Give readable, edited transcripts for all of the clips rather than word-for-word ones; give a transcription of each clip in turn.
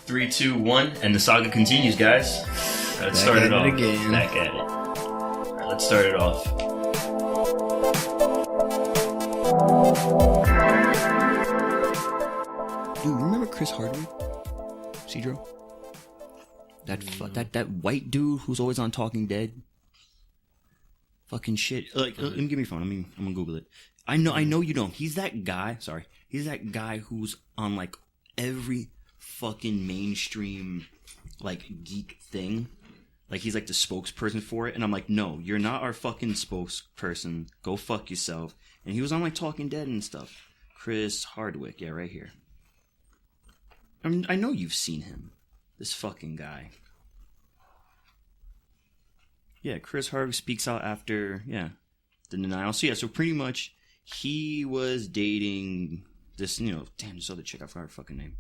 3, 2, 1, and the saga continues, guys. Let's start it off. Again. Back at it. All right, let's start it off. Dude, remember Chris Hardwick? Cedro? That white dude who's always on Talking Dead? Fucking shit. Like, let me give me your phone. I'm gonna Google it. I know you don't. He's that guy. Sorry. He's that guy who's on, like, every fucking mainstream, like, geek thing. Like, he's, like, the spokesperson for it. And I'm like, no, you're not our fucking spokesperson. Go fuck yourself. And he was on, like, Talking Dead and stuff. Chris Hardwick. Yeah, right here. I know you've seen him. This fucking guy. Yeah, Chris Hardwick speaks out after, the denial. So, so pretty much, he was dating this, this other chick. I forgot her fucking name.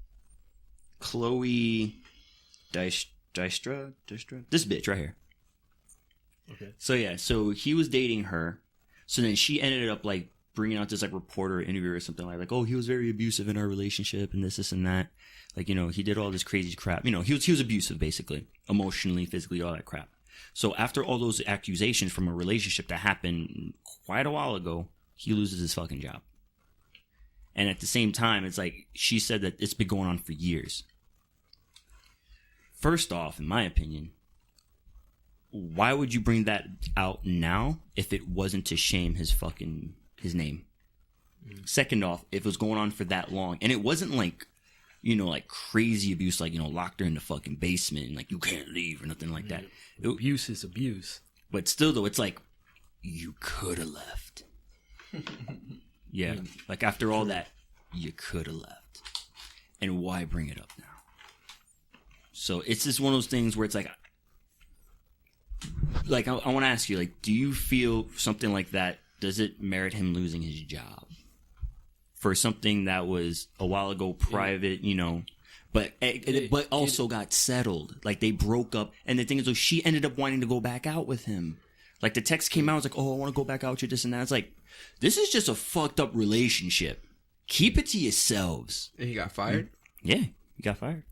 Chloe Dystra? This bitch right here. Okay. So he was dating her. So then she ended up, like, bringing out this, like, reporter interview or something like, oh, he was very abusive in our relationship and this and that. Like, he did all this crazy crap. He was abusive, basically. Emotionally, physically, all that crap. So after all those accusations from a relationship that happened quite a while ago, he loses his fucking job. And at the same time, it's like, she said that it's been going on for years. First off, in my opinion, why would you bring that out now if it wasn't to shame his name? Second off, if it was going on for that long, and it wasn't like, like crazy abuse, like, locked her in the fucking basement and like, you can't leave or nothing like that. Abuse is abuse. But still, though, it's like, you could have left. Yeah. Like, after all that, you could have left. And why bring it up now? So, it's just one of those things where it's like, I want to ask you, like, do you feel something like that, does it merit him losing his job? For something that was a while ago private, but also got settled. Like, they broke up. And the thing is, though, she ended up wanting to go back out with him. Like, the text came out, it's like, oh, I want to go back out with you, this and that. It's like, this is just a fucked up relationship. Keep it to yourselves. And he got fired? Yeah, he got fired.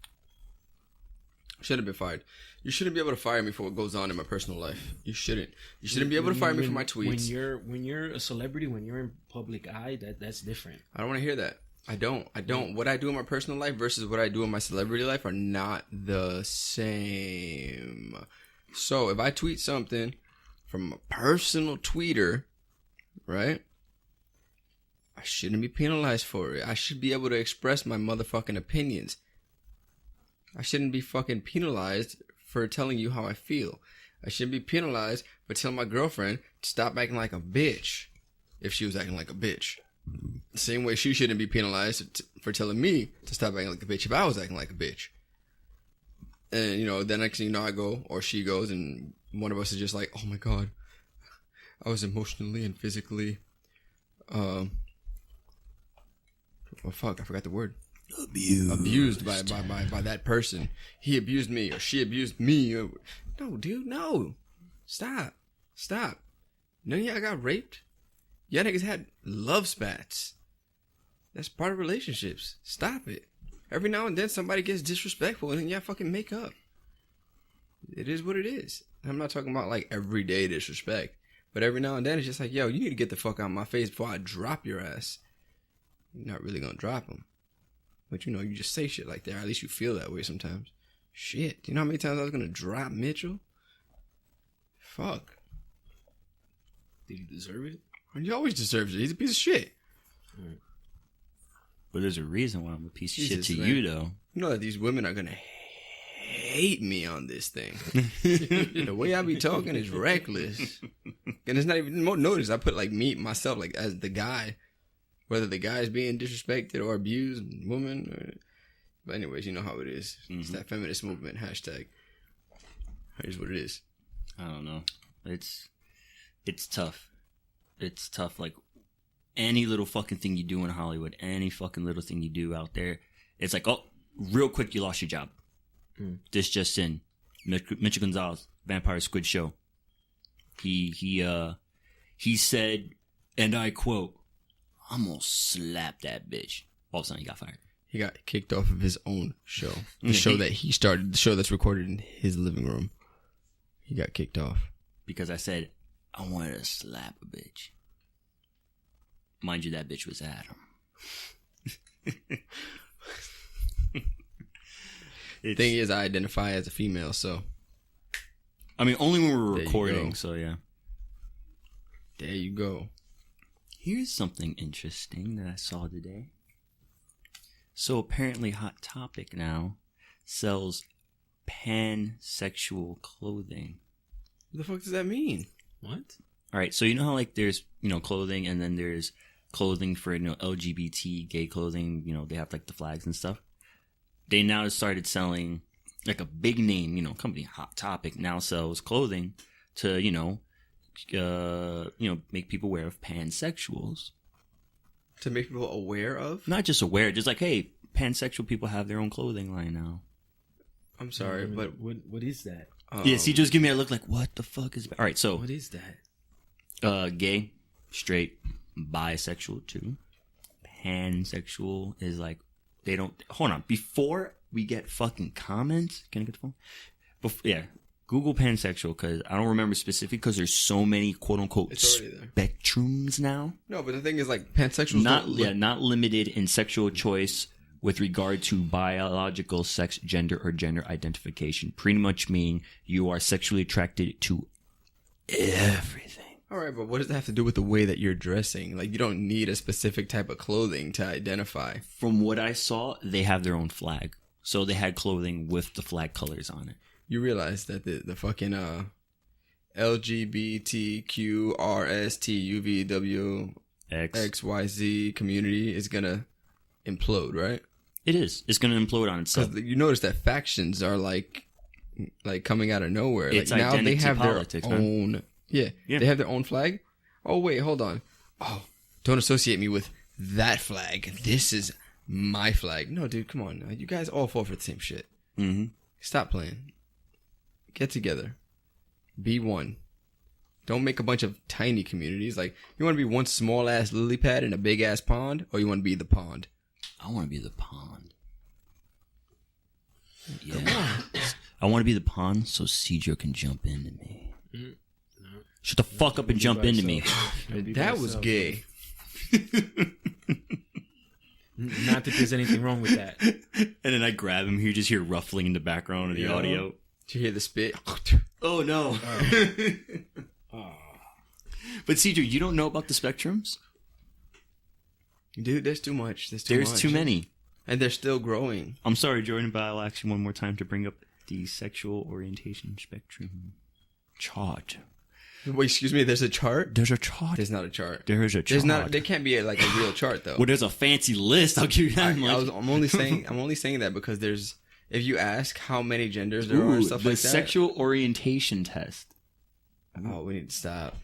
Should have been fired. You shouldn't be able to fire me for what goes on in my personal life. You shouldn't. You shouldn't be able to fire me for my tweets. When you're a celebrity, when you're in public eye, that's different. I don't want to hear that. I don't. What I do in my personal life versus what I do in my celebrity life are not the same. So if I tweet something from a personal tweeter, right? I shouldn't be penalized for it. I should be able to express my motherfucking opinions. I shouldn't be fucking penalized for telling you how I feel. I shouldn't be penalized for telling my girlfriend to stop acting like a bitch if she was acting like a bitch. The same way she shouldn't be penalized for telling me to stop acting like a bitch if I was acting like a bitch. And, the next thing you know, I go, or she goes, and one of us is just like, oh my God, I was emotionally and physically, I forgot the word. Abused by that person. He abused me, or she abused me. No, dude, no. Stop. None of y'all got raped. Y'all niggas had love spats. That's part of relationships. Stop it. Every now and then somebody gets disrespectful and then y'all fucking make up. It is what it is. I'm not talking about like everyday disrespect. But every now and then it's just like, yo, you need to get the fuck out of my face before I drop your ass. You're not really gonna drop him. But you just say shit like that. Or at least you feel that way sometimes. Shit. Do you know how many times I was gonna drop Mitchell? Fuck. Did he deserve it? He always deserves it. He's a piece of shit. Right. But there's a reason why I'm a piece of Jesus, shit to man. you, though. You know that these women are gonna hate me on this thing. The way I be talking is reckless. And it's not even, notice I put like myself, like as the guy. Whether the guy is being disrespected or abused, woman. But anyways, you know how it is. Mm-hmm. It's that feminist movement, hashtag. Here's what it is. I don't know. It's tough. It's tough. Like, any little fucking thing you do in Hollywood, any fucking little thing you do out there, it's like, oh, real quick, you lost your job. This just in. Mitchell Gonzalez, Vampire Squid show. He said, and I quote, I'm gonna slap that bitch. All of a sudden, he got fired. He got kicked off of his own show. The show that he started, the show that's recorded in his living room. He got kicked off. Because I said, I wanted to slap a bitch. Mind you, that bitch was Adam. Thing is, I identify as a female, so. I mean, only when we're There you recording, go. so yeah. There you go. Here's something interesting that I saw today. So apparently Hot Topic now sells pansexual clothing. What the fuck does that mean? What? All right, so you know how like there's, clothing and then there's clothing for, LGBT gay clothing, they have like the flags and stuff. They now started selling like a big name, company, Hot Topic now sells clothing to, make people aware of pansexuals. To make people aware of? Not just aware, just like, hey, pansexual people have their own clothing line now. I'm sorry, but what is that? Yeah, see, just give me a look like, what the fuck is... All right, so... What is that? Gay, straight, bisexual too. Pansexual is like, they don't... Hold on, before we get fucking comments... Can I get the phone? Yeah, Google pansexual, because I don't remember specific, because there's so many quote-unquote It's already there. spectrums now. No, but the thing is, like, pansexuals Not limited in sexual choice with regard to biological sex, gender, or gender identification. Pretty much meaning you are sexually attracted to everything. All right, but what does that have to do with the way that you're dressing? Like, you don't need a specific type of clothing to identify. From what I saw, they have their own flag. So they had clothing with the flag colors on it. You realize that the fucking LGBTQRSTUVWXYZ community is gonna implode, right? It is. It's going to implode on itself. Because you notice that factions are like coming out of nowhere. It's like now they identity have politics, their man. own. Yeah, they have their own flag. Oh wait, hold on. Oh, don't associate me with that flag. This is my flag. No, dude, come on. You guys all fall for the same shit. Mm-hmm. Stop playing. Get together. Be one. Don't make a bunch of tiny communities. Like, you want to be one small ass lily pad in a big ass pond, or you want to be the pond? I want to be the pond. Yeah. I want to be the pond so Cedro can jump into me. Shut the fuck up and jump into me. That was gay. Not that there's anything wrong with that. And then I grab him. You just hear ruffling in the background of the audio. Did you hear the spit? Oh, no. But Cedro, you don't know about the spectrums? Dude, there's too much. There's Too many. And they're still growing. I'm sorry, Jordan, but I'll ask you one more time to bring up the sexual orientation spectrum chart. Wait, excuse me, there's a chart? There's a chart. There's not a chart. There's a chart. There's not. There can't be a real chart though. Well, there's a fancy list. I'll give you that much. I'm only saying that because there's. If you ask how many genders there are and stuff the like that. sexual orientation test. Oh, we need to stop.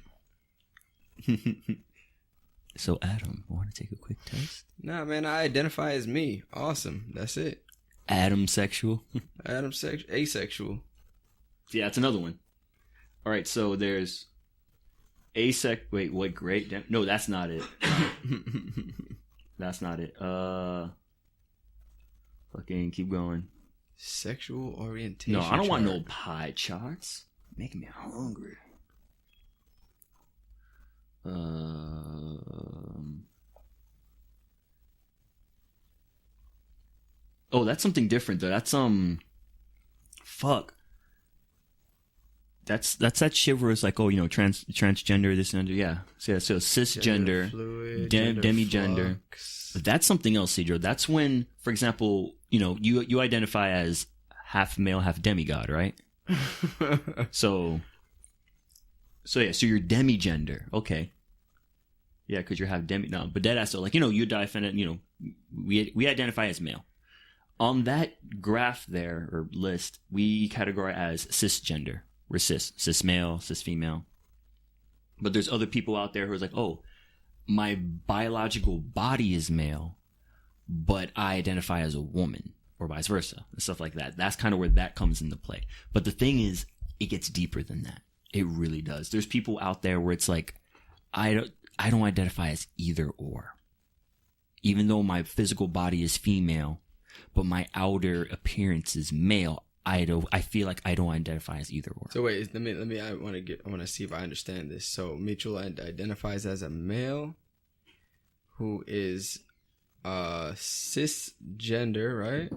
So, Adam, want to take a quick test? Nah, man, I identify as me. Awesome. That's it. Adam sexual. Asexual. Yeah, that's another one. All right, so there's Wait, what? Great. No, that's not it. That's not it. Fucking keep going. Sexual orientation. No, I don't want no chart. pie charts. Making me hungry. Oh, that's something different though. That's fuck. That's that shit where it's like, oh, transgender, this and that. Yeah. So cisgender, fluid, demigender. flux. But that's something else, Cedro. That's when, for example, you identify as half male, half demigod, right? So you're demigender. Okay. Yeah, because you're half no, but that also like, you define, we identify as male. On that graph there, or list, we categorize as cisgender. We're cis male, cis female. But there's other people out there who's like, oh, my biological body is male, but I identify as a woman, or vice versa, and stuff like that. That's kind of where that comes into play. But the thing is, it gets deeper than that. It really does. There's people out there where it's like, I don't identify as either or. even though my physical body is female, but my outer appearance is male. I feel like I don't identify as either or. So wait, let me. I want to see if I understand this. So Mitchell identifies as a male who is cisgender, right?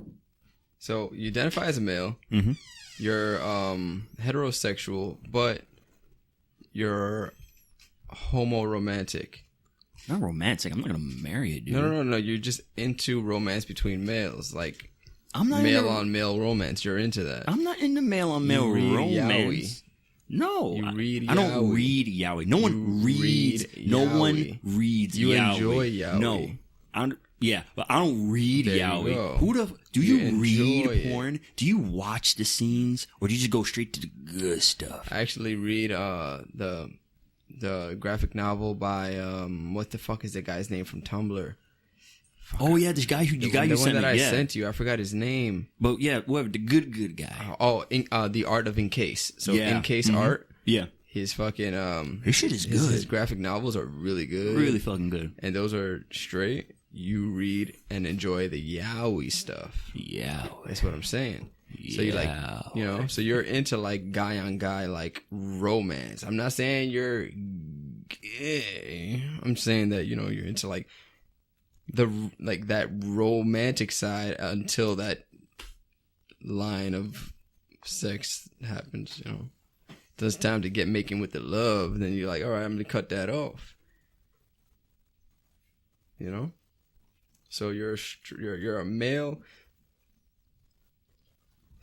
So you identify as a male. Mm-hmm. You're heterosexual, but you're homoromantic. Not romantic. I'm not gonna marry a dude. No. You're just into romance between males, like I'm not male on male romance. You're into that. I'm not into male on male romance. Yaoi. No, You read I don't yaoi. read yaoi. No one You reads. read No yaoi. one reads. You yaoi. enjoy yaoi. No, but I don't read There you yaoi. go. Who the? Do you You read enjoy it. porn? Do you watch the scenes, or do you just go straight to the good stuff? I actually read the graphic novel by what the fuck is that guy's name from Tumblr? Oh yeah, this guy who The you one sent that me. I Yeah, sent you, I forgot his name. but yeah, whatever. The good guy. The art of Encase. So Yeah. Encase Mhm. art. Yeah, His fucking his shit is good. His graphic novels are really good. Really fucking good. And those are straight. You read and enjoy the yaoi stuff. Yeah. That's what I'm saying. So you like, so you're into like guy on guy like romance. I'm not saying you're gay. I'm saying that you're into like that romantic side until that line of sex happens. Till it's time to get making with the love. Then you're like, all right, I'm gonna cut that off. So you're a male,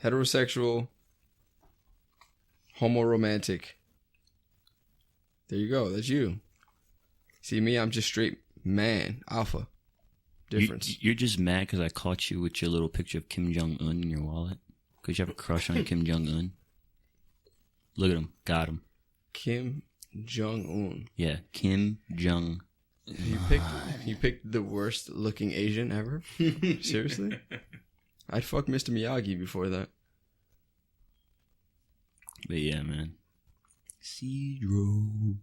heterosexual, homoromantic. There you go. That's you. See me, I'm just straight man, alpha. Difference. You're just mad because I caught you with your little picture of Kim Jong-un in your wallet? Because you have a crush on Kim Jong-un? Look at him. Got him. Kim Jong-un. Yeah, Kim Jong. You picked the worst looking Asian ever? Seriously? I'd fuck Mr. Miyagi before that. But yeah, man. Cedro.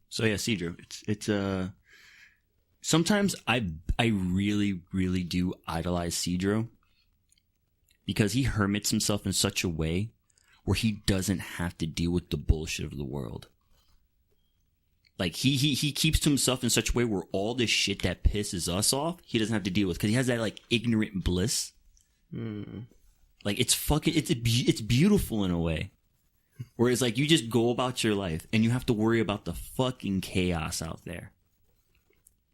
So yeah, Cedro. It's sometimes I really, really do idolize Cedro. Because he hermits himself in such a way where he doesn't have to deal with the bullshit of the world. Like, he keeps to himself in such a way where all this shit that pisses us off, he doesn't have to deal with. Because he has that, like, ignorant bliss. Like, it's beautiful in a way. Whereas, like, you just go about your life and you have to worry about the fucking chaos out there.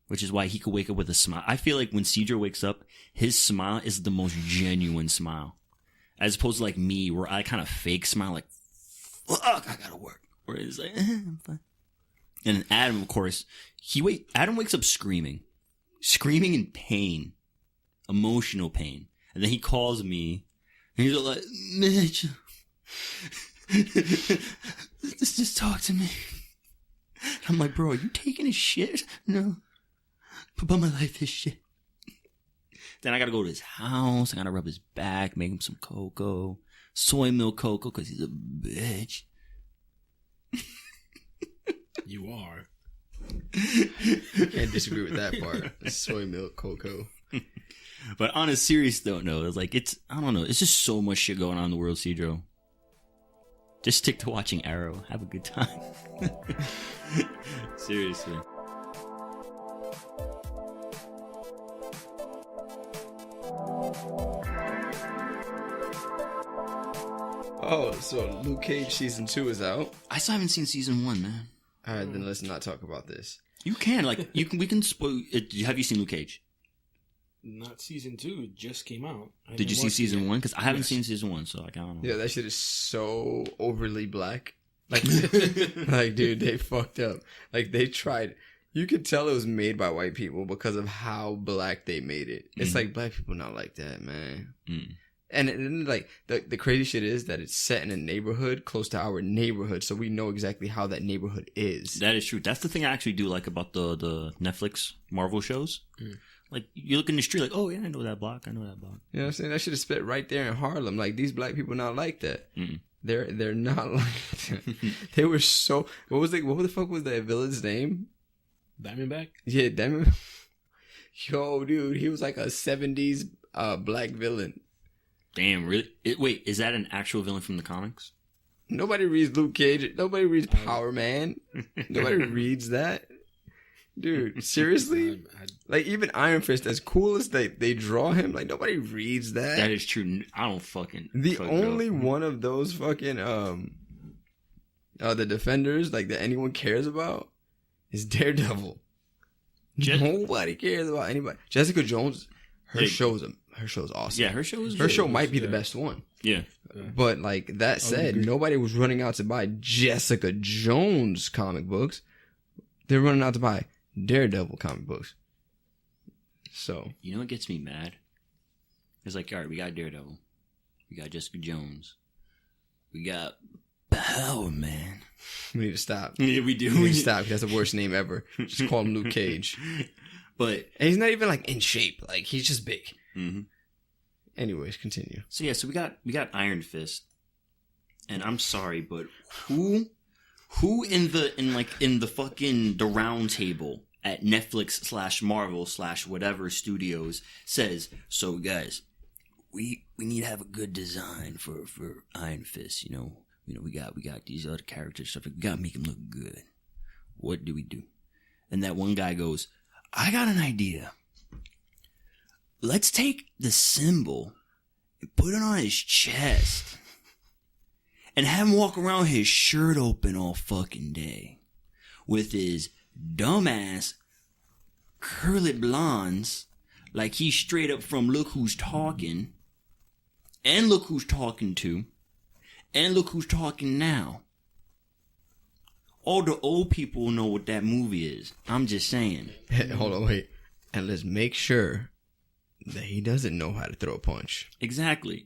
Which is why he could wake up with a smile. I feel like when Cedro wakes up, his smile is the most genuine smile. As opposed to, like, me, where I kind of fake smile, like, fuck, I gotta work. Where it's like, I'm fine. And then Adam, of course, Adam wakes up screaming in pain, emotional pain. And then he calls me, and he's like, Mitch, just talk to me. I'm like, bro, are you taking a shit? No. But my life is shit. Then I gotta go to his house, I gotta rub his back, make him some cocoa, soy milk cocoa, because he's a bitch. You are. Can't disagree with that part. Soy milk, cocoa. But on a serious note, no, it's like, I don't know, it's just so much shit going on in the world, Cedro. Just stick to watching Arrow. Have a good time. Seriously. Oh, so Luke Cage season 2 is out. I still haven't seen season 1, man. All right, then let's not talk about this. You can, like, we can spoil it. Have you seen Luke Cage? Not season 2. It just came out. Did you see season 1? Because I haven't seen season 1, so like, I don't know. Yeah, that shit is so overly black. Like, like, dude, they fucked up. Like, they tried. You could tell it was made by white people because of how black they made it. It's like, black people not like that, man. And like, the crazy shit is that it's set in a neighborhood close to our neighborhood, so we know exactly how that neighborhood is. That is true. That's the thing I actually do like about the Netflix Marvel shows. Like, you look in the street, like, oh, yeah, I know that block. You know what I'm saying? That should have spit right there in Harlem. Like, these black people not like that. They're not like that. They were so... What the fuck was that villain's name? Diamondback? Yeah, Diamondback. Yo, dude, he was like a 70s black villain. Damn, really? Wait, is that an actual villain from the comics? Nobody reads Luke Cage. Nobody reads Power Man. Nobody reads that. Dude, seriously? Like, even Iron Fist, as cool as they draw him, like, nobody reads that. That is true. I don't fucking... The only one of those fucking, the Defenders, like, that anyone cares about is Daredevil. Nobody cares about anybody. Jessica Jones, her show's awesome. Yeah, her show is Her show might be the best one. Yeah. But, like, that said, nobody was running out to buy Jessica Jones comic books. They're running out to buy Daredevil comic books. So. You know what gets me mad? It's like, all right, we got Daredevil. We got Jessica Jones. We got Power Man. We need to stop. Yeah, we do. We need to stop. That's the worst name ever. Just call him Luke Cage. But. And he's not even, like, in shape. Like, he's just big. Mm-hmm. Anyways, continue. So yeah, so we got Iron Fist, and I'm sorry, but who in the fucking the round table at Netflix / Marvel / whatever studios says, so guys, we need to have a good design for Iron Fist. You know we got these other characters stuff. We gotta make him look good. What do we do? And that one guy goes, I got an idea. Let's take the symbol and put it on his chest and have him walk around with his shirt open all fucking day with his dumbass curly blondes like he's straight up from Look Who's Talking and Look Who's Talking To and Look Who's Talking Now. All the old people know what that movie is. I'm just saying. Hey, hold on, wait. And let's make sure that he doesn't know how to throw a punch. Exactly.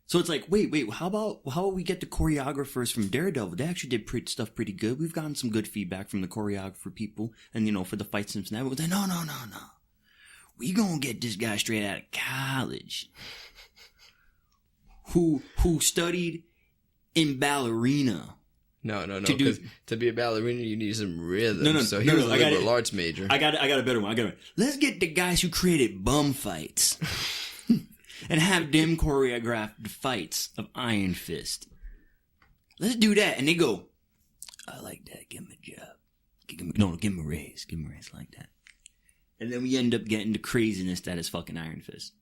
So it's like, wait, how about we get the choreographers from Daredevil? They actually did stuff pretty good. We've gotten some good feedback from the choreographer people, and for the fight scenes and that. But no. We gonna get this guy straight out of college, who studied in ballerina. No. Because to be a ballerina, you need some rhythm. No. So he was a liberal arts major. I got a better one. Let's get the guys who created bum fights and have them choreograph the fights of Iron Fist. Let's do that. And they go, I like that. Give him a job. Give him a raise. Give him a raise like that. And then we end up getting the craziness that is fucking Iron Fist.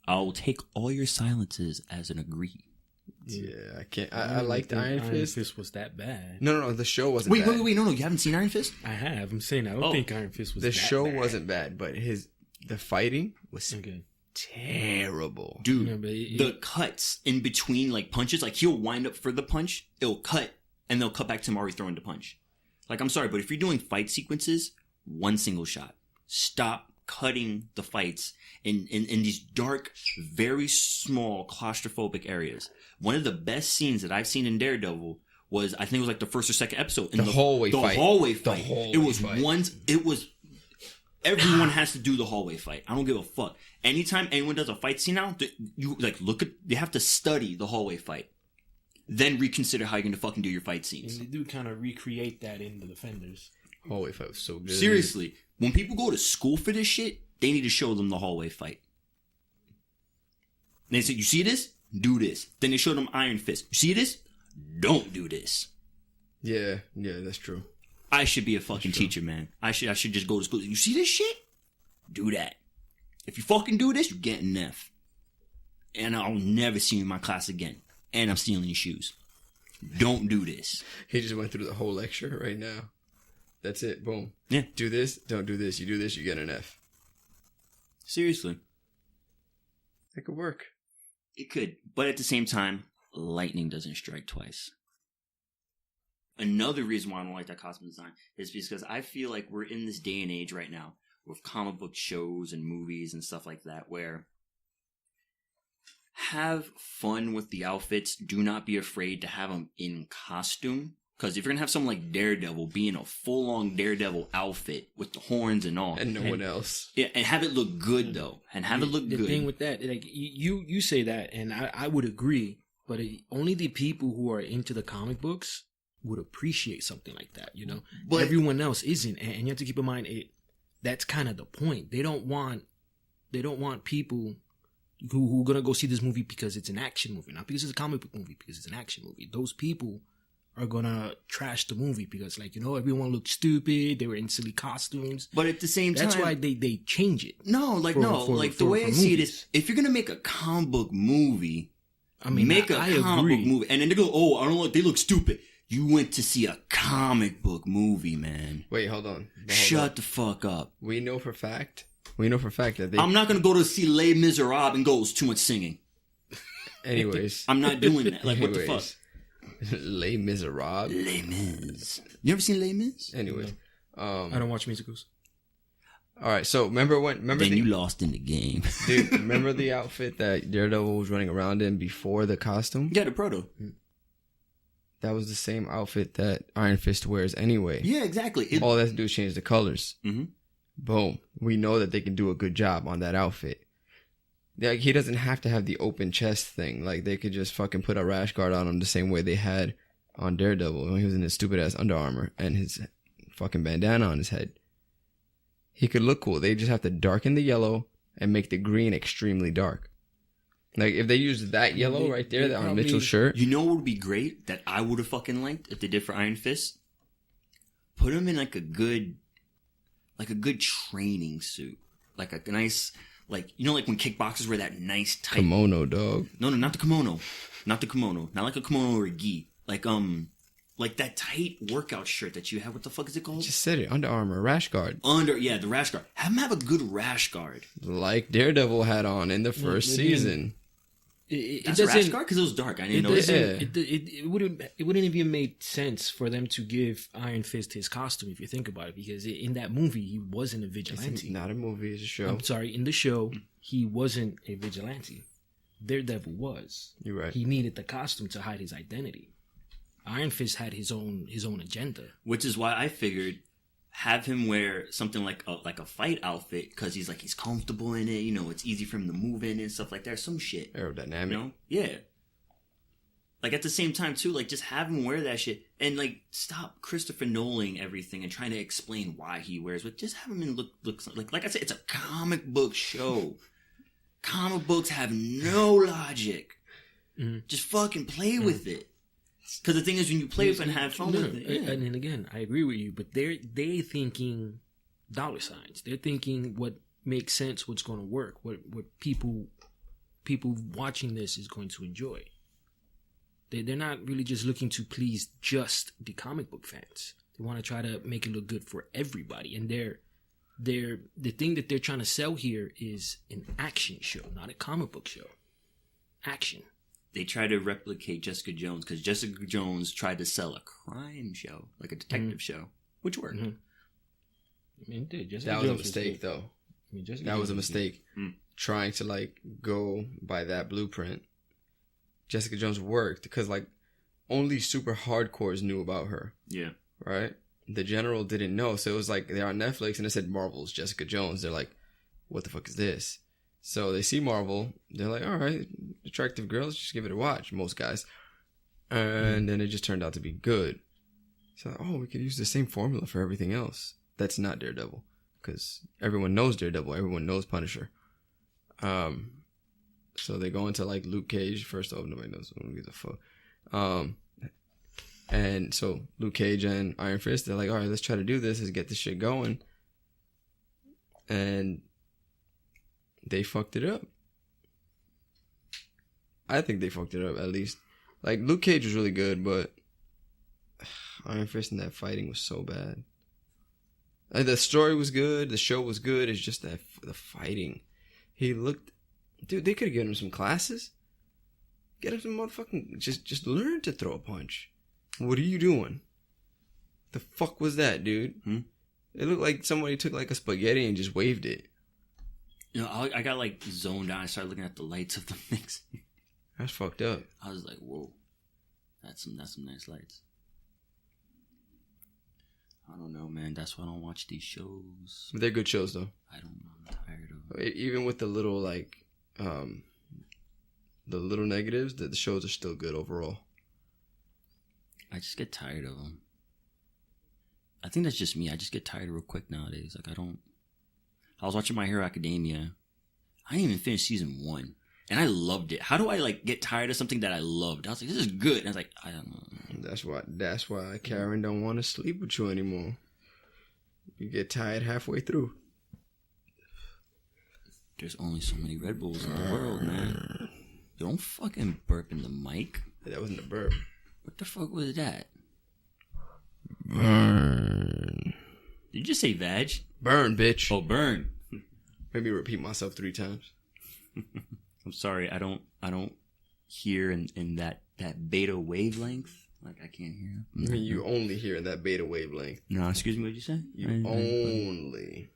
I'll take all your silences as an agree. Yeah, I can't. I liked Iron Fist. Iron Fist was that bad. No, the show wasn't bad. Wait, no, you haven't seen Iron Fist? I have. I'm saying I don't think Iron Fist was the that show bad. wasn't bad, but the fighting was terrible. Dude, the cuts in between, like, punches, like, he'll wind up for the punch, it'll cut, and they'll cut back to Mari throwing the punch. Like, I'm sorry, but if you're doing fight sequences, one single shot. Stop cutting the fights in these dark, very small, claustrophobic areas. One of the best scenes that I've seen in Daredevil was, I think it was like the first or second episode. The hallway fight. It was everyone has to do the hallway fight. I don't give a fuck. Anytime anyone does a fight scene now, they have to study the hallway fight. Then reconsider how you're going to fucking do your fight scenes. And they do kind of recreate that in the Defenders. Hallway fight was so good. Seriously. When people go to school for this shit, they need to show them the hallway fight. And they say, you see this? Do this. Then they show them Iron Fist. You see this? Don't do this. Yeah, that's true. I should be a fucking teacher, man. I should just go to school. You see this shit? Do that. If you fucking do this, you get an F. And I'll never see you in my class again. And I'm stealing your shoes. Don't do this. He just went through the whole lecture right now. That's it. Boom. Yeah. Do this. Don't do this. You do this, you get an F. Seriously. It could work. It could. But at the same time, lightning doesn't strike twice. Another reason why I don't like that costume design is because I feel like we're in this day and age right now with comic book shows and movies and stuff like that where have fun with the outfits. Do not be afraid to have them in costume. Because if you're going to have someone like Daredevil be in a full-on Daredevil outfit with the horns and all. And no one else. Yeah, and have it look good, though. And have it look good. The thing with that, like, you say that, and I would agree, but only the people who are into the comic books would appreciate something like that, you know. But Everyone else isn't, and you have to keep in mind that's kind of the point. They don't want people who are gonna go see this movie because it's an action movie, not because it's a comic book movie, because it's an action movie. Those people are gonna trash the movie because, like, you know, everyone looked stupid. They were in silly costumes. But at the same time, that's why they change it. The way I see it is, if you're gonna make a comic book movie, I mean, make a comic agree. book movie, and then they go, "Oh, I don't know, they look stupid." You went to see a comic book movie, man. Wait, hold on. Shut the fuck up. We know for fact that they... I'm not gonna go to see Les Miserables and go, "It's too much singing." Anyways. I'm not doing that. Like, what the fuck? Les Miserables. Les Mis. You ever seen Les Mis? Anyways. I don't watch musicals. All right, so remember you lost in the game. Dude, remember the outfit that Daredevil was running around in before the costume? Yeah, the proto. That was the same outfit that Iron Fist wears anyway. Yeah, exactly. All they have to do is change the colors. Mm-hmm. Boom. We know that they can do a good job on that outfit. Like, he doesn't have to have the open chest thing. Like, they could just fucking put a rash guard on him the same way they had on Daredevil when he was in his stupid ass Under Armour and his fucking bandana on his head. He could look cool. They just have to darken the yellow and make the green extremely dark. Like, if they used that yellow right there on Mitchell's shirt. You know what would be great that I would have fucking liked if they did for Iron Fist? Put him in like a good training suit. Like a nice, like, you know, like when kickboxers wear that nice tight kimono, dog. No, not the kimono. Not the kimono. Not like a kimono or a gi. Like that tight workout shirt that you have. What the fuck is it called? Just said it. Under Armour. Rash guard. The rash guard. Have him have a good rash guard. Like Daredevil had on in the first season. That's a rash guard? Because it was dark. I didn't know that. It wouldn't even make sense for them to give Iron Fist his costume if you think about it, because in that movie he wasn't a vigilante. It's not a movie, it's a show. I'm sorry, in the show he wasn't a vigilante. Daredevil was. You're right. He needed the costume to hide his identity. Iron Fist had his own agenda, which is why I figured have him wear something like a fight outfit because he's comfortable in it. You know, it's easy for him to move in and stuff like that. Some shit aerodynamic. You know, yeah. Like at the same time too, like just have him wear that shit and like stop Christopher Nolan everything and trying to explain why he wears it. Just have him in look like I said, it's a comic book show. Comic books have no logic. Mm-hmm. Just fucking play with it. Because the thing is, when you play with it and have fun with it, and then again, I agree with you, but they're thinking dollar signs. They're thinking what makes sense, what's going to work, what people watching this is going to enjoy. They're not really just looking to please just the comic book fans. They want to try to make it look good for everybody, and the thing that they're trying to sell here is an action show, not a comic book show. Action. They try to replicate Jessica Jones because Jessica Jones tried to sell a crime show, like a detective show, which worked. Mm-hmm. I mean, dude, that was a mistake, though. That was a mistake. Trying to like go by that blueprint. Jessica Jones worked because like only super hardcores knew about her. Yeah. Right? The general didn't know. So it was like they're on Netflix and it said Marvel's Jessica Jones. They're like, what the fuck is this? So they see Marvel, they're like, all right, attractive girls, just give it a watch, most guys. And then it just turned out to be good. So, we could use the same formula for everything else. That's not Daredevil. Because everyone knows Daredevil, everyone knows Punisher. So they go into like Luke Cage. First off, nobody knows who gives a fuck. And so Luke Cage and Iron Fist, they're like, all right, let's try to do this, let's get this shit going. And they fucked it up. I think they fucked it up, at least. Like, Luke Cage was really good, but Iron Fist and that fighting was so bad. Like, the story was good, the show was good, it's just that the fighting. He looked... Dude, they could have given him some classes. Get him some motherfucking... Just learn to throw a punch. What are you doing? The fuck was that, dude? It looked like somebody took, like, a spaghetti and just waved it. You know, I got like zoned out. I started looking at the lights of the mix. That's fucked up. I was like, "Whoa, that's some nice lights." I don't know, man. That's why I don't watch these shows. They're good shows, though. I don't know. I'm tired of it. Even with the little the little negatives, the shows are still good overall. I just get tired of them. I think that's just me. I just get tired real quick nowadays. Like, I was watching My Hero Academia. I didn't even finish season 1. And I loved it. How do I, like, get tired of something that I loved? I was like, this is good. And I was like, I don't know. That's why Karen don't want to sleep with you anymore. You get tired halfway through. There's only so many Red Bulls in the world, man. Don't fucking burp in the mic. That wasn't a burp. What the fuck was that? Burn. Did you just say vag? Burn, bitch. Oh, burn. Maybe repeat myself 3 times. I'm sorry, I don't hear in that beta wavelength. Like, I can't hear. I mean, you only hear in that beta wavelength. No, excuse me, what did you say? You only.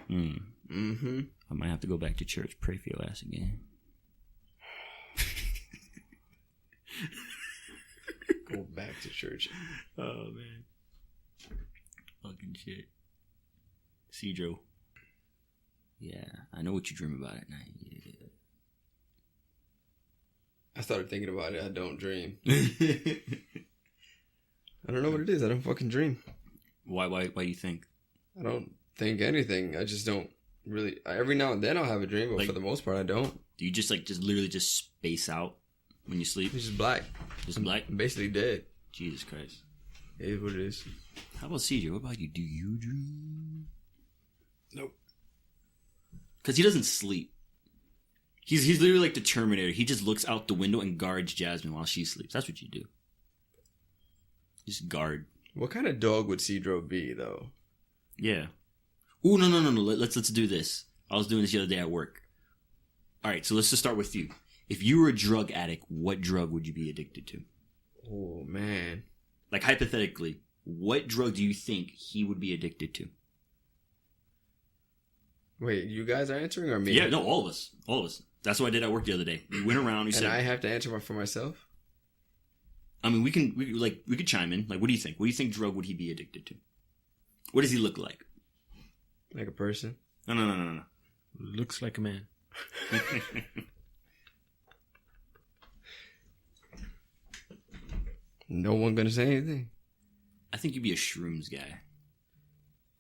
Mm-hmm. I might have to go back to church, pray for your ass again. Go back to church. Oh, man. Fucking shit. Cedro. Yeah, I know what you dream about at night. Yeah. I started thinking about it. I don't dream. I don't know what it is. I don't fucking dream. Why you think? I don't think anything. I just don't really. Every now and then I'll have a dream, but like, for the most part, I don't. Do you just literally just space out when you sleep? It's just black. Just black? I'm basically dead. Jesus Christ. It is what it is. How about CJ? What about you? Do you dream? Nope. Because he doesn't sleep. He's literally like the Terminator. He just looks out the window and guards Jasmine while she sleeps. That's what you do. Just guard. What kind of dog would Cedro be, though? Yeah. Ooh, no. Let's do this. I was doing this the other day at work. All right, so let's just start with you. If you were a drug addict, what drug would you be addicted to? Oh, man. Like, hypothetically, what drug do you think he would be addicted to? Wait, you guys are answering or me? Yeah, no, all of us. All of us. That's what I did at work the other day. We went around. We said, I have to answer for myself? I mean, we could chime in. Like, what do you think? What do you think drug would he be addicted to? What does he look like? Like a person? No. Looks like a man. No one gonna say anything? I think you'd be a shrooms guy.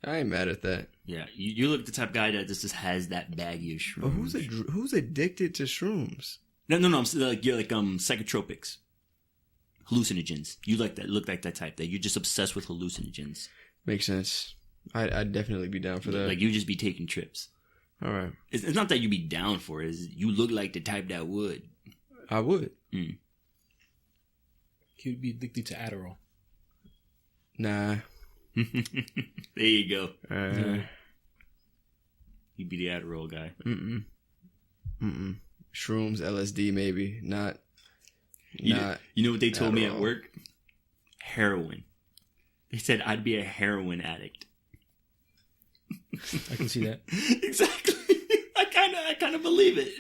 I ain't mad at that. Yeah, you look the type of guy that just has that baggie of shrooms. But who's addicted to shrooms? No. I'm like, you're like psychotropics, hallucinogens. You like that? Look like that type. That you're just obsessed with hallucinogens. Makes sense. I'd definitely be down for that. Like, you just be taking trips. All right. It's not that you be down for it. It's you look like the type that would. I would. He would be addicted to Adderall. Nah. There you go. Yeah. He'd be the Adderall guy. Shrooms, LSD, maybe. Not. You know what they told me at Adderall. work? Heroin. They said I'd be a heroin addict. I can see that. Exactly. I kind of believe it.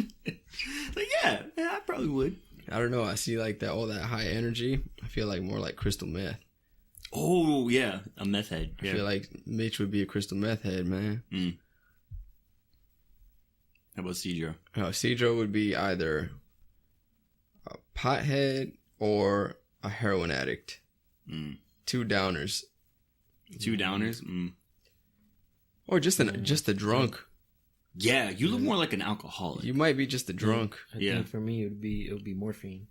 Like, yeah, I probably would. I don't know. I see like that all that high energy. I feel like more like crystal meth. Oh yeah, a meth head. Yeah. I feel like Mitch would be a crystal meth head, man. How about Cedro? Cedro would be either a pothead or a heroin addict. 2 downers. 2 downers. Or just a drunk. Yeah, you look more like an alcoholic. You might be just a drunk. I think for me it would be morphine.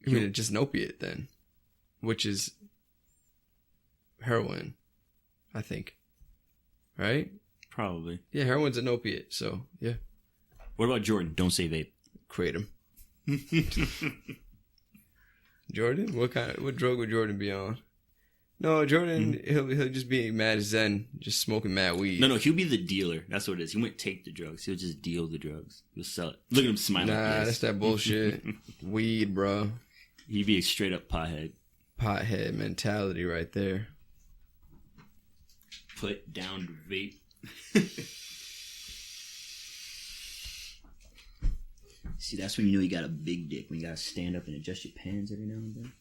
I mean, just an opiate then, which is heroin, I think. Right? Probably. Yeah, heroin's an opiate, so yeah. What about Jordan? Don't say vape. Kratom. Jordan? What drug would Jordan be on? No, Jordan, he'll just be mad zen, just smoking mad weed. No, he'll be the dealer. That's what it is. He won't take the drugs. He'll just deal the drugs. He'll sell it. Look at him smiling. Nah, that's that bullshit. Weed, bro. He'd be a straight up pothead. Pothead mentality right there. Put down the vape. See, that's when you know you got a big dick. When you gotta stand up and adjust your pants every now and then.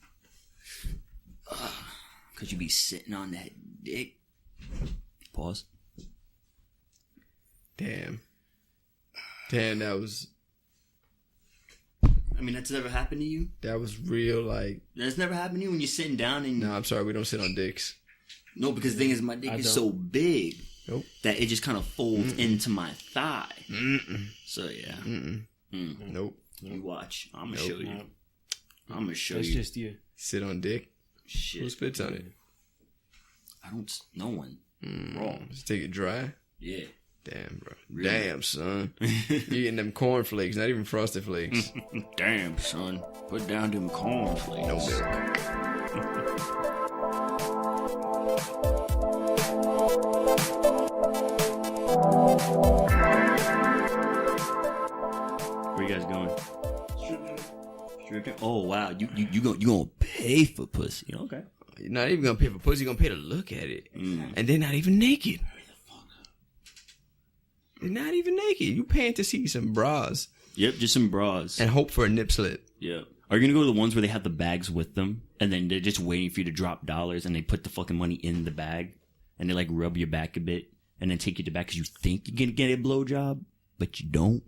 Cause you be sitting on that dick. Pause. Damn, that was I mean, that's never happened to you? That was real, like... That's never happened to you when you're sitting down and... No, I'm sorry, we don't sit on dicks. No, because the thing is, my dick is so big that it just kind of folds into my thigh. So, yeah. Nope. You watch. I'm going to show you. I'm going to show That's you. just you. Sit on dick? Shit. Who spits on it? I don't... No one. Wrong. Just take it dry? Yeah. Damn, bro. Really? Damn, son. You eating them cornflakes, not even Frosted Flakes. Damn, son. Put down them cornflakes. No milk. Where you guys going? Strip club. Oh wow, you gonna pay for pussy? Okay. You're not even gonna pay for pussy, you're gonna pay to look at it. And they're not even naked. They're not even naked. You paying to see some bras. Yep, just some bras. And hope for a nip slip. Yeah. Are you gonna go to the ones where they have the bags with them, and then they're just waiting for you to drop dollars, and they put the fucking money in the bag, and they like rub your back a bit, and then take you to the back because you think you're gonna get a blowjob, but you don't.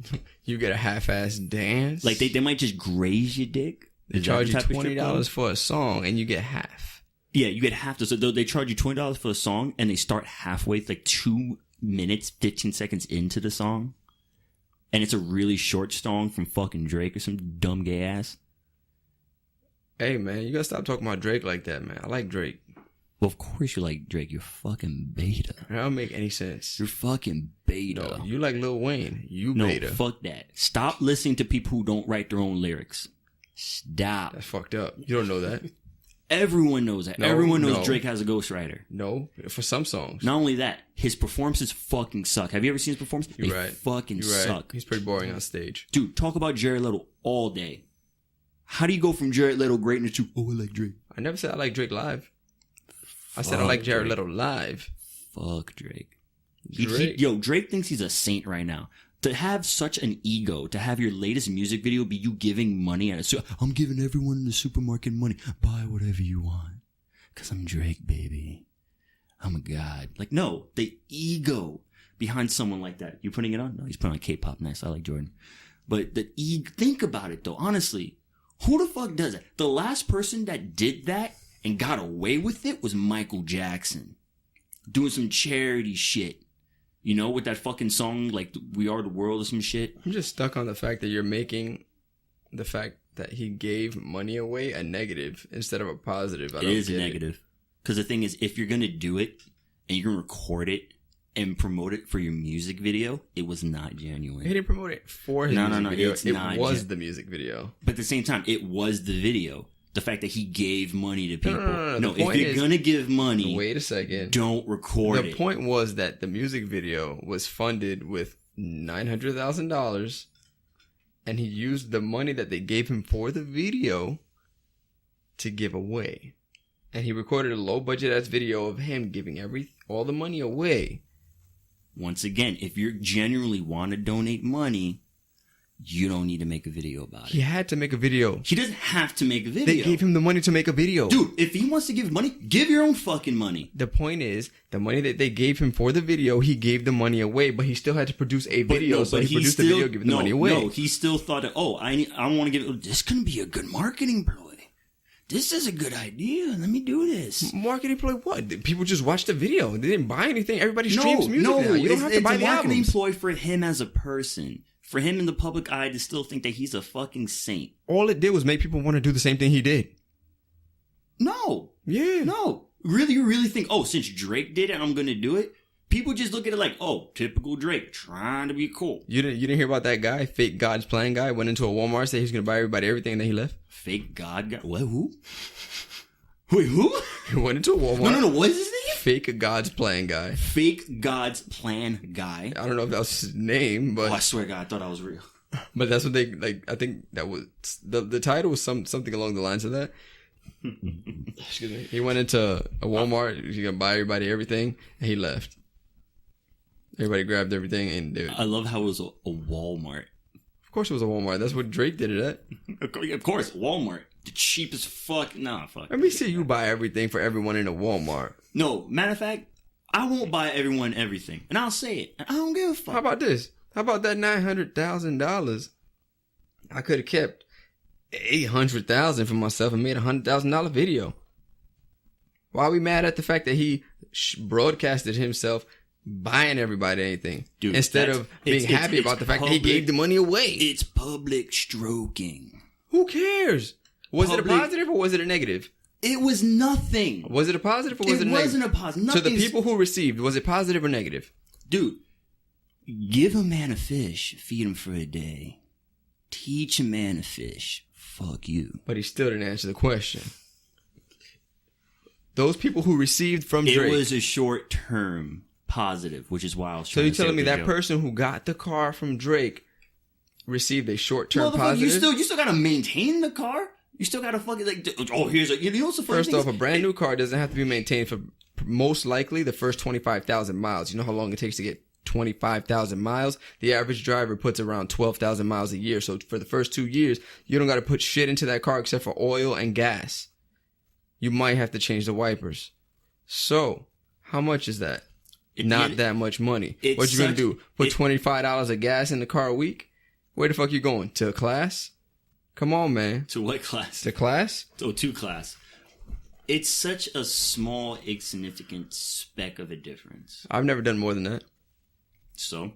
You get a half-ass dance. Like they might just graze your dick. They charge you $20 for a song, and you get half. Yeah, you get half. So they charge you $20 for a song, and they start halfway, like 2 minutes, 15 seconds into the song, and it's a really short song from fucking Drake or some dumb gay ass. Hey, man, you gotta stop talking about Drake like that, man. I like Drake. Well, of course you like Drake. You're fucking beta. That don't make any sense. You're fucking beta. No, you like Lil Wayne. You No, beta. fuck that. Stop listening to people who don't write their own lyrics. Stop. That's fucked up. You don't know that. Everyone knows that. No, Everyone knows no. Drake has a ghostwriter. No, for some songs. Not only that, his performances fucking suck. Have you ever seen his performance? You're They right. fucking You're right. suck. He's pretty boring on stage. Dude, talk about Jared Leto all day. How do you go from Jared Leto greatness to, oh, I like Drake? I never said I like Drake live. I said I like Jared Leto live. Fuck Drake. Drake. Drake thinks he's a saint right now. To have such an ego, to have your latest music video be you giving money at I'm giving everyone in the supermarket money. Buy whatever you want. Because I'm Drake, baby. I'm a god. Like, no, the ego behind someone like that. You putting it on? No, he's putting on K-pop. Nice. I like Jordan. But think about it, though. Honestly, who the fuck does that? The last person that did that and got away with it was Michael Jackson. Doing some charity shit. You know, with that fucking song, like, We Are the World or some shit. I'm just stuck on the fact that you're making the fact that he gave money away a negative instead of a positive. I don't It is get negative. Because the thing is, if you're going to do it and you're going to record it and promote it for your music video, it was not genuine. He didn't promote it for his music video. It's it not was the music video. But at the same time, it was the video. The fact that he gave money to people. No, if you're going to give money, wait a second. Don't record it. The point was that the music video was funded with $900,000, and he used the money that they gave him for the video to give away. And he recorded a low budget ass video of him giving all the money away. Once again, if you genuinely want to donate money, you don't need to make a video about it. He had to make a video. He doesn't have to make a video. They gave him the money to make a video. Dude, if he wants to give money, give your own fucking money. The point is, the money that they gave him for the video, he gave the money away, but he still had to produce a video. So he produced the video, giving the money away. No, he still thought that, I want to give, this can be a good marketing ploy. This is a good idea. Let me do this. Marketing ploy what? People just watched the video. They didn't buy anything. Everybody streams music now. You don't have to buy the albums. It's a marketing ploy for him as a person. For him in the public eye to still think that he's a fucking saint. All it did was make people want to do the same thing he did. No. Yeah. No. Really, you really think, since Drake did it, I'm going to do it? People just look at it like, typical Drake, trying to be cool. You didn't hear about that guy, fake God's plan guy, went into a Walmart, said he was going to buy everybody everything, and then he left? Fake God guy? What? Who? Wait, who? He went into a Walmart. No. What is his name? Fake God's plan guy. Fake God's plan guy. I don't know if that was his name, but I swear to God, I thought I was real. But that's what they like. I think that was the title was something along the lines of that. Excuse me. He went into a Walmart. He's gonna buy everybody everything, and he left. Everybody grabbed everything, and I love how it was a Walmart. Of course, it was a Walmart. That's what Drake did it at. Of course, Walmart. The cheapest fuck. Nah, fuck. Let me see you buy everything for everyone in a Walmart. No, matter of fact, I won't buy everyone everything. And I'll say it. I don't give a fuck. How about this? How about that $900,000 I could have kept $800,000 for myself and made $100,000 video. Why are we mad at the fact that he broadcasted himself buying everybody anything, dude, instead of being happy about the fact that he gave the money away? It's public stroking. Who cares? Was it a positive or was it a negative? It was nothing. Was it a positive or was it a negative? It wasn't a positive. So the people who received, was it positive or negative? Dude, give a man a fish, feed him for a day. Teach a man to fish. Fuck you. But he still didn't answer the question. Those people who received from Drake. It was a short-term positive, which is why I was trying So you're to say telling me that joke. person who got the car from Drake received a short-term positive? You still gotta maintain the car. You still gotta fucking here's a, you know what's the funny First off, a brand new car doesn't have to be maintained for most likely the first 25,000 miles. You know how long it takes to get 25,000 miles? The average driver puts around 12,000 miles a year. So for the first 2 years, you don't got to put shit into that car except for oil and gas. You might have to change the wipers. So how much is that? Not that much money. What you gonna do? Put $25 of gas in the car a week? Where the fuck you going? To class? Come on, man. To what class? To class? Oh, to class. It's such a small, insignificant speck of a difference. I've never done more than that. So?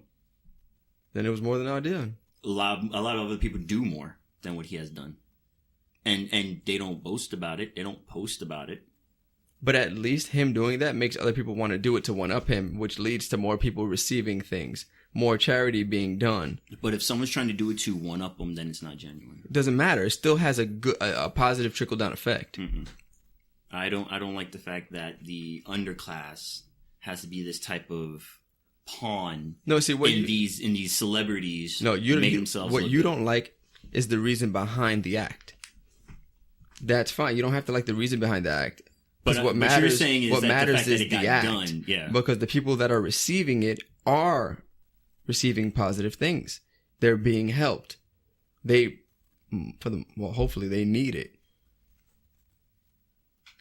Then it was more than I did. A lot of other people do more than what he has done. And they don't boast about it. They don't post about it. But at least him doing that makes other people want to do it to one-up him, which leads to more people receiving things. More charity being done. But if someone's trying to do it to one-up them, then it's not genuine. It doesn't matter. It still has a positive trickle-down effect. Mm-mm. I don't like the fact that the underclass has to be this type of pawn. No, see what in these celebrities. No, you make don't. themselves What look you good. don't like is the reason behind the act. That's fine. You don't have to like the reason behind the act. But what matters, you're saying is what that matters the fact is that it the got act. done. Yeah. Because the people that are receiving it are receiving positive things. They're being helped. Hopefully they need it.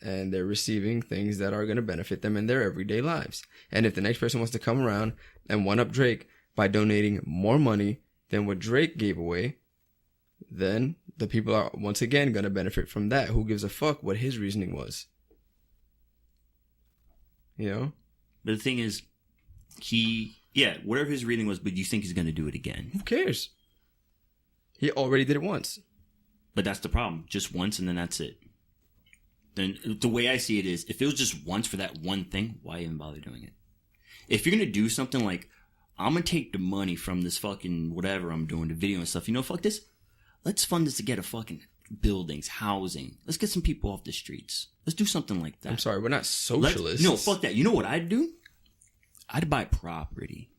And they're receiving things that are going to benefit them in their everyday lives. And if the next person wants to come around and one-up Drake by donating more money than what Drake gave away, then the people are once again going to benefit from that. Who gives a fuck what his reasoning was? You know? But the thing is, whatever his reading was, but you think he's going to do it again. Who cares? He already did it once. But that's the problem. Just once and then that's it. Then the way I see it is, if it was just once for that one thing, why even bother doing it? If you're going to do something like, I'm going to take the money from this fucking whatever I'm doing, the video and stuff, fuck this. Let's fund this to get a fucking buildings, housing. Let's get some people off the streets. Let's do something like that. I'm sorry, we're not socialists. No, fuck that. You know what I'd do? I'd buy property.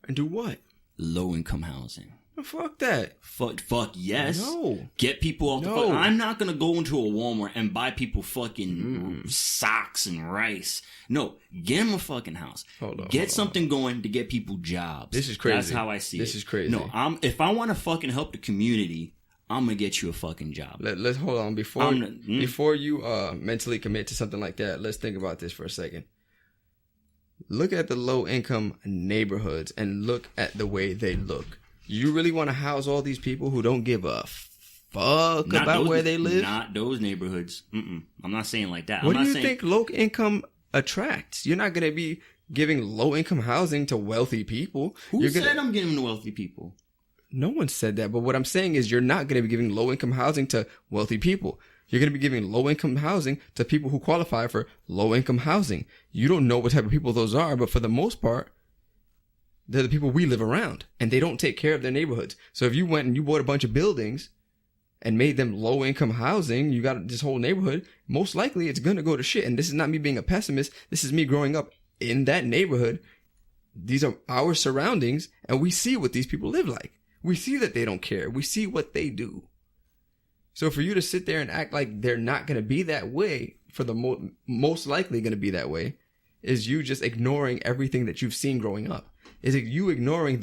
And do what? Low income housing. Fuck that. Fuck yes. No. Get people off the No. fuck. I'm not gonna go into a Walmart and buy people fucking socks and rice. No, get them a fucking house. Get something going to get people jobs. This is crazy. That's how I see it. This is crazy. No, if I want to fucking help the community, I'm gonna get you a fucking job. Let's hold on before you mentally commit to something like that. Let's think about this for a second. Look at the low income neighborhoods and look at the way they look. You really want to house all these people who don't give a fuck about where they live? Not those neighborhoods. I'm not saying like that. What do you think low income attracts? You're not going to be giving low income housing to wealthy people. Who said I'm giving to wealthy people? No one said that. But what I'm saying is you're not going to be giving low income housing to wealthy people. You're going to be giving low income housing to people who qualify for low income housing. You don't know what type of people those are, but for the most part, they're the people we live around, and they don't take care of their neighborhoods. So if you went and you bought a bunch of buildings and made them low income housing, you got this whole neighborhood, most likely it's going to go to shit. And this is not me being a pessimist. This is me growing up in that neighborhood. These are our surroundings, and we see what these people live like. We see that they don't care. We see what they do. So for you to sit there and act like they're not going to be that way, for the most likely going to be that way, is you just ignoring everything that you've seen growing up. Is it you ignoring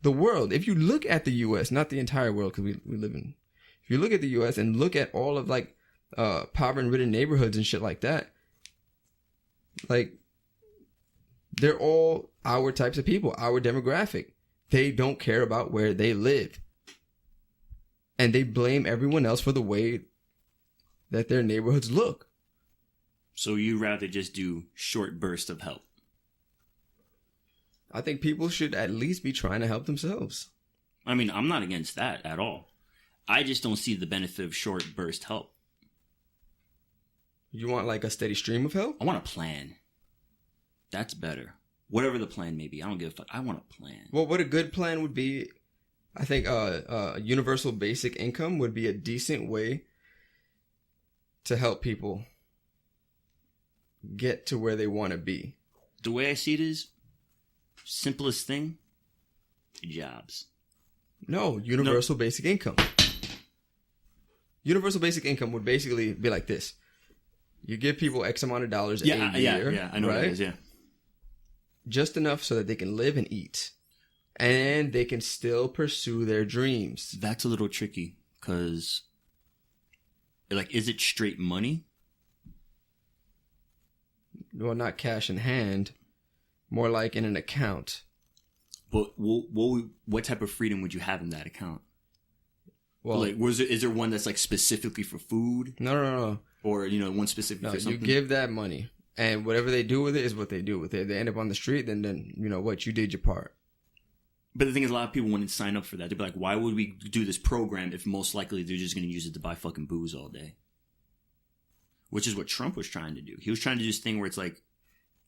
the world? If you look at the U.S., not the entire world, because we live in. If you look at the U.S. and look at all of like poverty-ridden neighborhoods and shit like that, like they're all our types of people, our demographic. They don't care about where they live. and they blame everyone else for the way that their neighborhoods look. So you rather just do short bursts of help? I think people should at least be trying to help themselves. I mean, I'm not against that at all. I just don't see the benefit of short burst help. You want like a steady stream of help? I want a plan. That's better. Whatever the plan may be, I don't give a fuck. I want a plan. Well, what a good plan would be, I think universal basic income would be a decent way to help people get to where they want to be. The way I see it is, simplest thing, jobs. No, universal basic income. Universal basic income would basically be like this. You give people X amount of dollars a year. Yeah, I know right? what it is, yeah. Just enough so that they can live and eat. And they can still pursue their dreams. That's a little tricky, because, like, is it straight money? Well, not cash in hand. More like in an account. But what type of freedom would you have in that account? Well, like, is there one that's like specifically for food? No. Or, one specific for something? You give that money, and whatever they do with it is what they do with it. If they end up on the street, then you know what, you did your part. But the thing is, a lot of people wouldn't sign up for that. They'd be like, why would we do this program if most likely they're just going to use it to buy fucking booze all day? Which is what Trump was trying to do. He was trying to do this thing where it's like,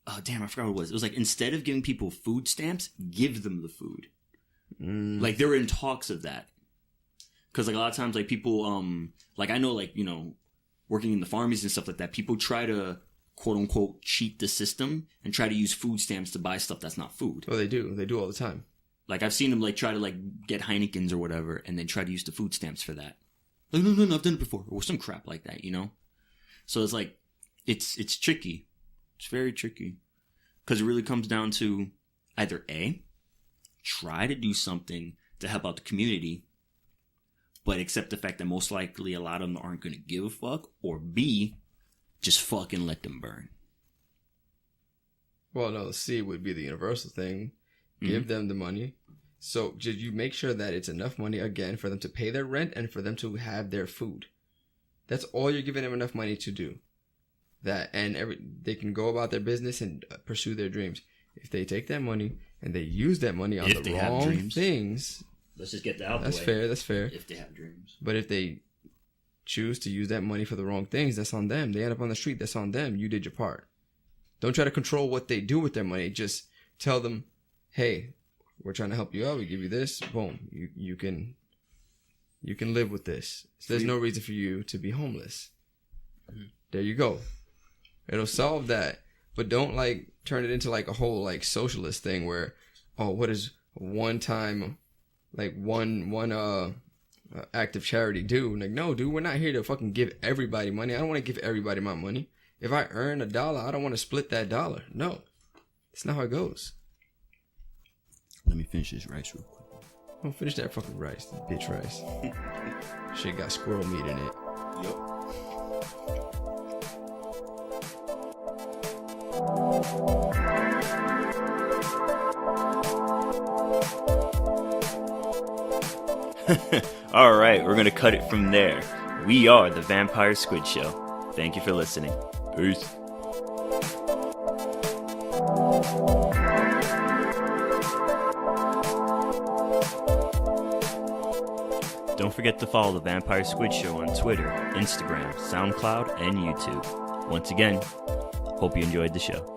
oh, damn, I forgot what it was. It was like, instead of giving people food stamps, give them the food. Like, they were in talks of that. Because, like, a lot of times, like, people, like, I know, like, working in the pharmacies and stuff like that, people try to, quote unquote, cheat the system and try to use food stamps to buy stuff that's not food. Well, they do. They do all the time. Like, I've seen them, like, try to, like, get Heinekens or whatever and then try to use the food stamps for that. Like, no, I've done it before. Or some crap like that, So it's like, it's tricky. It's very tricky. Because it really comes down to either A, try to do something to help out the community, but accept the fact that most likely a lot of them aren't going to give a fuck, or B, just fucking let them burn. Well, no, C would be the universal thing. Give them the money. So just you make sure that it's enough money, again, for them to pay their rent and for them to have their food. That's all you're giving them enough money to do. That, and they can go about their business and pursue their dreams. If they take that money and they use that money on the wrong things, let's just get that out the way. That's fair. If they have dreams. But if they choose to use that money for the wrong things, that's on them. They end up on the street, that's on them. You did your part. Don't try to control what they do with their money. Just tell them, hey, we're trying to help you out. We give you this. Boom. You can live with this. So there's no reason for you to be homeless. There you go. It'll solve that. But don't like turn it into like a whole like socialist thing where, oh, what is one time, like one act of charity do? Like, no, dude, we're not here to fucking give everybody money. I don't want to give everybody my money. If I earn $1, I don't want to split that $1. No, that's not how it goes. Let me finish this rice real quick. Don't finish that fucking rice, that bitch rice. Shit got squirrel meat in it. Yep. All right, we're gonna cut it from there. We are the Vampire Squid Show. Thank you for listening. Peace. Don't forget to follow the Vampire Squid Show on Twitter, Instagram, SoundCloud, and YouTube. Once again, hope you enjoyed the show.